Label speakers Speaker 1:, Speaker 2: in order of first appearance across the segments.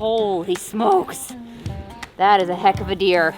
Speaker 1: Holy smokes. That is a heck of a deer.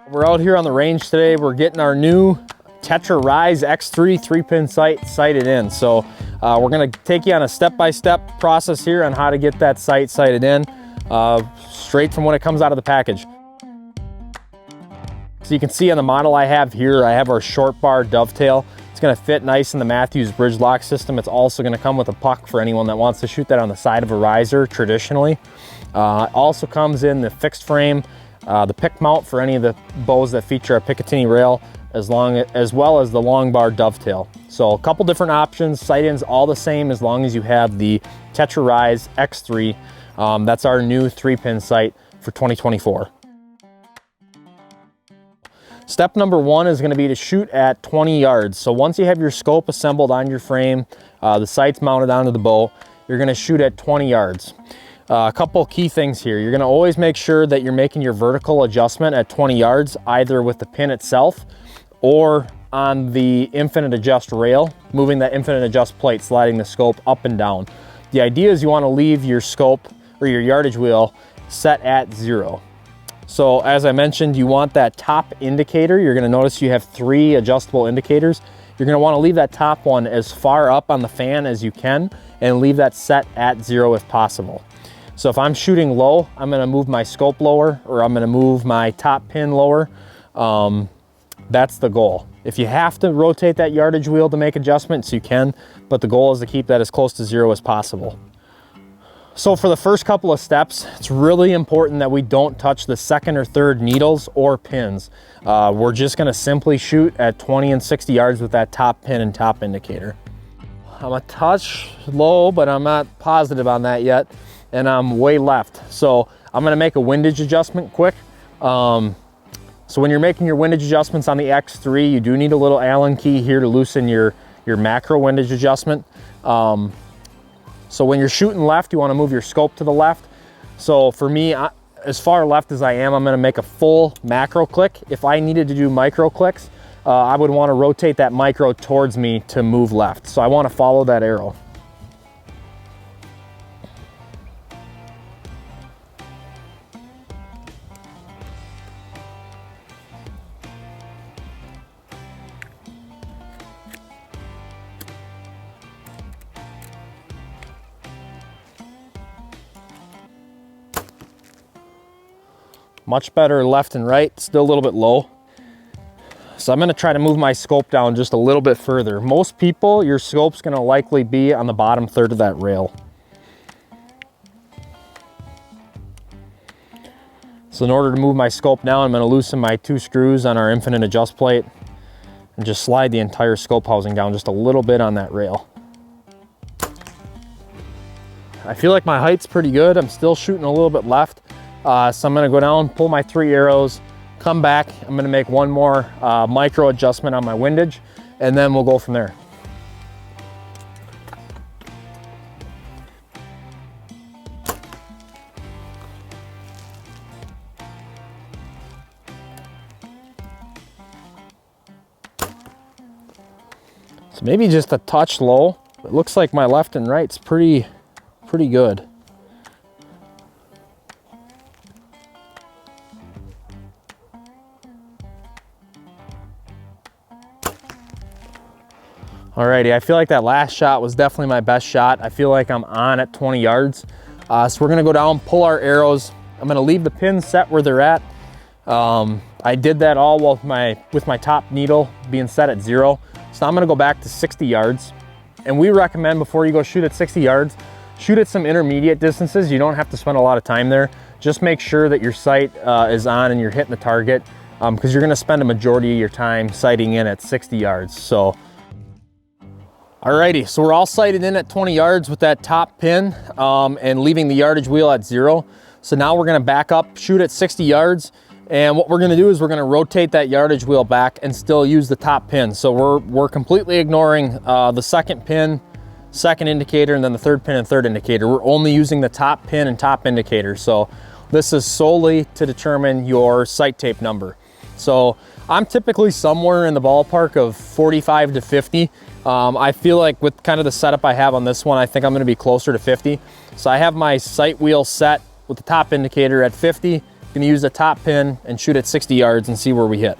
Speaker 2: We're out here on the range today. We're getting our new Tetra RYZ X3 3-pin sight sighted in. So we're gonna take you on a step-by-step process here on how to get that sight sighted in, straight from when it comes out of the package. So you can see on the model I have here, I have our short bar dovetail. It's gonna fit nice in the Matthews bridge lock system. It's also gonna come with a puck for anyone that wants to shoot that on the side of a riser traditionally. It also comes in the fixed frame, the pick mount for any of the bows that feature a Picatinny rail, as well as the long bar dovetail. So a couple different options, sight-ins all the same as long as you have the Tetra RYZ X3. That's our new 3-pin sight for 2024. Step number 1 is going to be to shoot at 20 yards. So once you have your scope assembled on your frame, the sight's mounted onto the bow, you're going to shoot at 20 yards. A couple key things here. You're going to always make sure that you're making your vertical adjustment at 20 yards, either with the pin itself or on the infinite adjust rail, moving that infinite adjust plate, sliding the scope up and down. The idea is you want to leave your scope or your yardage wheel set at 0. So as I mentioned, you want that top indicator. You're going to notice you have 3 adjustable indicators. You're going to want to leave that top one as far up on the fan as you can and leave that set at 0 if possible. So if I'm shooting low, I'm going to move my scope lower, or I'm going to move my top pin lower. That's the goal. If you have to rotate that yardage wheel to make adjustments, you can, but the goal is to keep that as close to 0 as possible. So for the first couple of steps, it's really important that we don't touch the second or third needles or pins. We're just going to simply shoot at 20 and 60 yards with that top pin and top indicator. I'm a touch low, but I'm not positive on that yet, and I'm way left. So I'm going to make a windage adjustment quick. So when you're making your windage adjustments on the X3, you do need a little Allen key here to loosen your macro windage adjustment. So when you're shooting left, you want to move your scope to the left. So for me, as far left as I am, I'm going to make a full macro click. If I needed to do micro clicks, I would want to rotate that micro towards me to move left. So I want to follow that arrow. Much better left and right, still a little bit low. So I'm gonna try to move my scope down just a little bit further. Most people, your scope's gonna likely be on the bottom third of that rail. So in order to move my scope down, I'm gonna loosen my 2 screws on our infinite adjust plate and just slide the entire scope housing down just a little bit on that rail. I feel like my height's pretty good. I'm still shooting a little bit left. So I'm gonna go down, pull my 3 arrows, come back. I'm gonna make one more micro adjustment on my windage, and then we'll go from there. So maybe just a touch low. It looks like my left and right's pretty good. Alrighty, I feel like that last shot was definitely my best shot. I feel like I'm on at 20 yards. So we're gonna go down, pull our arrows. I'm gonna leave the pins set where they're at. I did that all with my top needle being set at 0. So I'm gonna go back to 60 yards. And we recommend before you go shoot at 60 yards, shoot at some intermediate distances. You don't have to spend a lot of time there. Just make sure that your sight is on and you're hitting the target, because you're gonna spend a majority of your time sighting in at 60 yards. So alrighty, so we're all sighted in at 20 yards with that top pin and leaving the yardage wheel at 0. So now we're gonna back up, shoot at 60 yards. And what we're gonna do is we're gonna rotate that yardage wheel back and still use the top pin. So we're completely ignoring the second pin, second indicator, and then the third pin and third indicator. We're only using the top pin and top indicator. So this is solely to determine your sight tape number. So I'm typically somewhere in the ballpark of 45 to 50. I feel like with kind of the setup I have on this one, I think I'm gonna be closer to 50. So I have my sight wheel set with the top indicator at 50. Gonna use the top pin and shoot at 60 yards and see where we hit.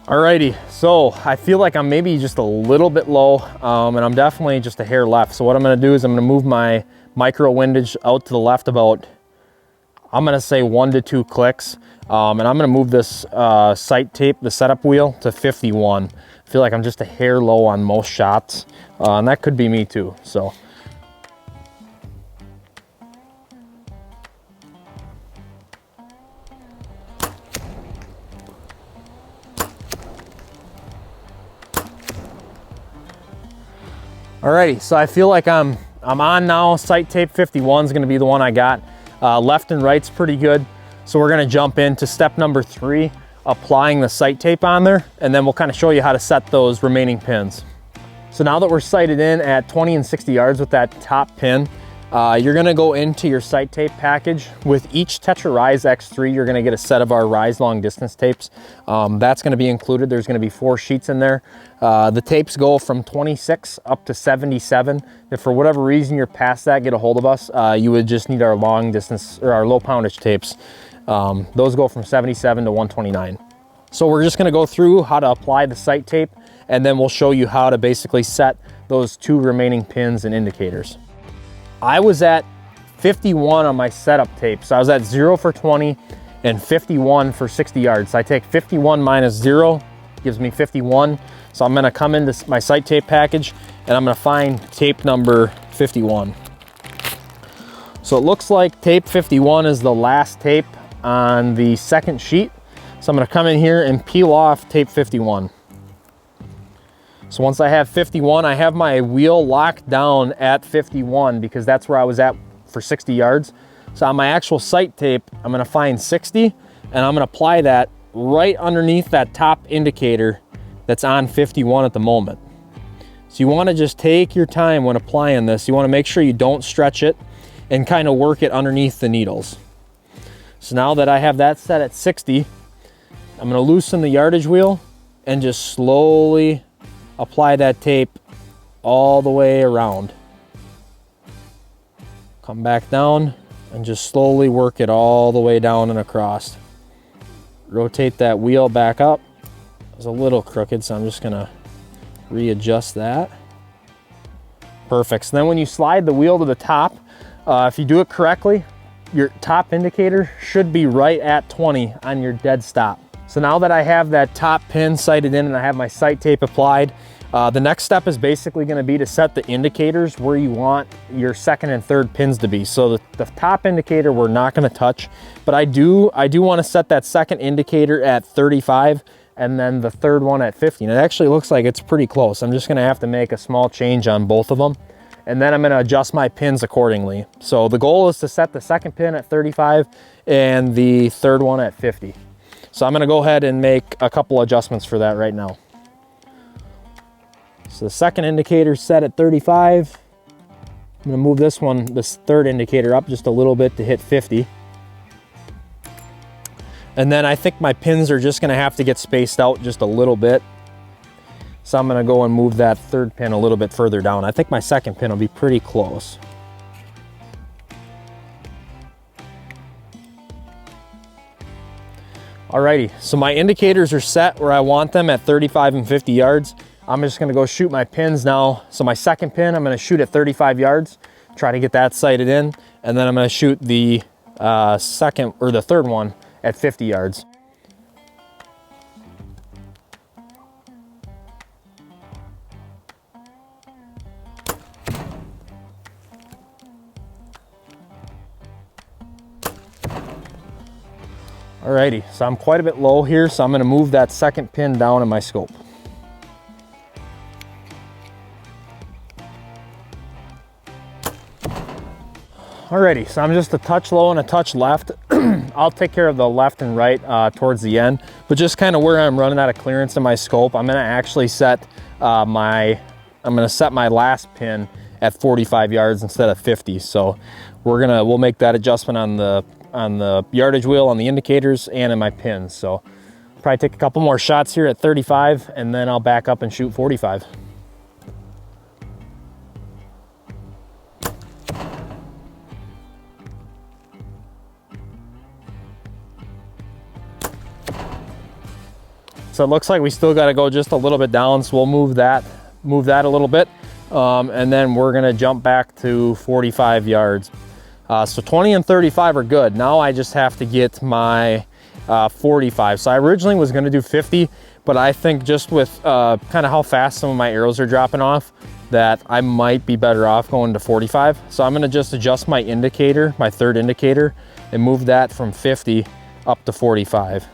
Speaker 2: Alrighty, so I feel like I'm maybe just a little bit low, and I'm definitely just a hair left. So what I'm gonna do is I'm gonna move my micro windage out to the left about, I'm gonna say 1 to 2 clicks. And I'm gonna move this sight tape, the setup wheel, to 51. I feel like I'm just a hair low on most shots, and that could be me too, so. Alrighty, so I feel like I'm on now. Sight tape 51 is gonna be the one I got. Left and right's pretty good. So we're gonna jump into step number 3, applying the sight tape on there, and then we'll kind of show you how to set those remaining pins. So now that we're sighted in at 20 and 60 yards with that top pin, you're gonna go into your sight tape package. With each Tetra RYZ X3, you're gonna get a set of our RYZ long distance tapes. That's gonna be included. There's gonna be 4 sheets in there. The tapes go from 26 up to 77. If for whatever reason you're past that, get a hold of us. You would just need our long distance or our low poundage tapes. Those go from 77 to 129. So we're just gonna go through how to apply the sight tape, and then we'll show you how to basically set those 2 remaining pins and indicators. I was at 51 on my setup tape. So I was at 0 for 20 and 51 for 60 yards. So I take 51 minus 0, gives me 51. So I'm gonna come into my sight tape package and I'm gonna find tape number 51. So it looks like tape 51 is the last tape on the second sheet. So I'm gonna come in here and peel off tape 51. So once I have 51, I have my wheel locked down at 51 because that's where I was at for 60 yards. So on my actual sight tape, I'm gonna find 60 and I'm gonna apply that right underneath that top indicator that's on 51 at the moment. So you wanna just take your time when applying this. You wanna make sure you don't stretch it and kind of work it underneath the needles. So now that I have that set at 60, I'm gonna loosen the yardage wheel and just slowly apply that tape all the way around. Come back down and just slowly work it all the way down and across. Rotate that wheel back up. It's a little crooked, so I'm just gonna readjust that. Perfect. So then when you slide the wheel to the top, if you do it correctly, your top indicator should be right at 20 on your dead stop. So now that I have that top pin sighted in and I have my sight tape applied, the next step is basically going to be to set the indicators where you want your second and third pins to be. So the top indicator we're not going to touch, but I do want to set that second indicator at 35 and then the third one at 50. And it actually looks like it's pretty close. I'm just going to have to make a small change on both of them, and then I'm going to adjust my pins accordingly. So the goal is to set the second pin at 35 and the third one at 50. So I'm gonna go ahead and make a couple adjustments for that right now. So the second indicator set at 35. I'm gonna move this third indicator up just a little bit to hit 50. And then I think my pins are just gonna have to get spaced out just a little bit. So I'm gonna go and move that third pin a little bit further down. I think my second pin will be pretty close. Alrighty, so my indicators are set where I want them at 35 and 50 yards. I'm just gonna go shoot my pins now. So my second pin, I'm gonna shoot at 35 yards, try to get that sighted in, and then I'm gonna shoot the the third one at 50 yards. Alrighty, so I'm quite a bit low here, so I'm gonna move that second pin down in my scope. Alrighty, so I'm just a touch low and a touch left. I'll take care of the left and right towards the end, but just kind of where I'm running out of clearance in my scope, I'm gonna actually set my last pin at 45 yards instead of 50. So we'll make that adjustment on the yardage wheel, on the indicators, and in my pins. So probably take a couple more shots here at 35, and then I'll back up and shoot 45. So it looks like we still got to go just a little bit down, so we'll move that a little bit, and then we're gonna jump back to 45 yards. So 20 and 35 are good. Now I just have to get my 45. So I originally was gonna do 50, but I think just with kind of how fast some of my arrows are dropping off, that I might be better off going to 45. So I'm gonna just adjust my indicator, my third indicator, and move that from 50 up to 45.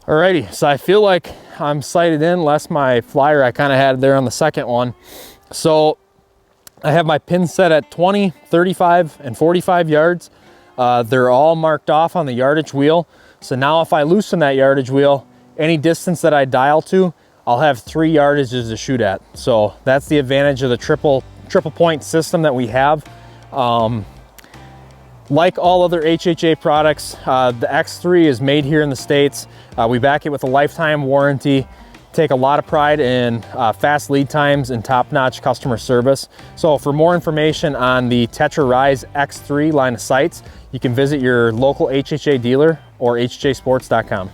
Speaker 2: Alrighty, so I feel like I'm sighted in, less my flyer I kind of had there on the second one. So I have my pin set at 20, 35, and 45 yards. They're all marked off on the yardage wheel. So now if I loosen that yardage wheel, any distance that I dial to, I'll have 3 yardages to shoot at. So that's the advantage of the triple point system that we have. Like all other HHA products, the X3 is made here in the States. We back it with a lifetime warranty, take a lot of pride in fast lead times and top-notch customer service. So for more information on the Tetra RYZ X3 line of sights, you can visit your local HHA dealer or hhasports.com.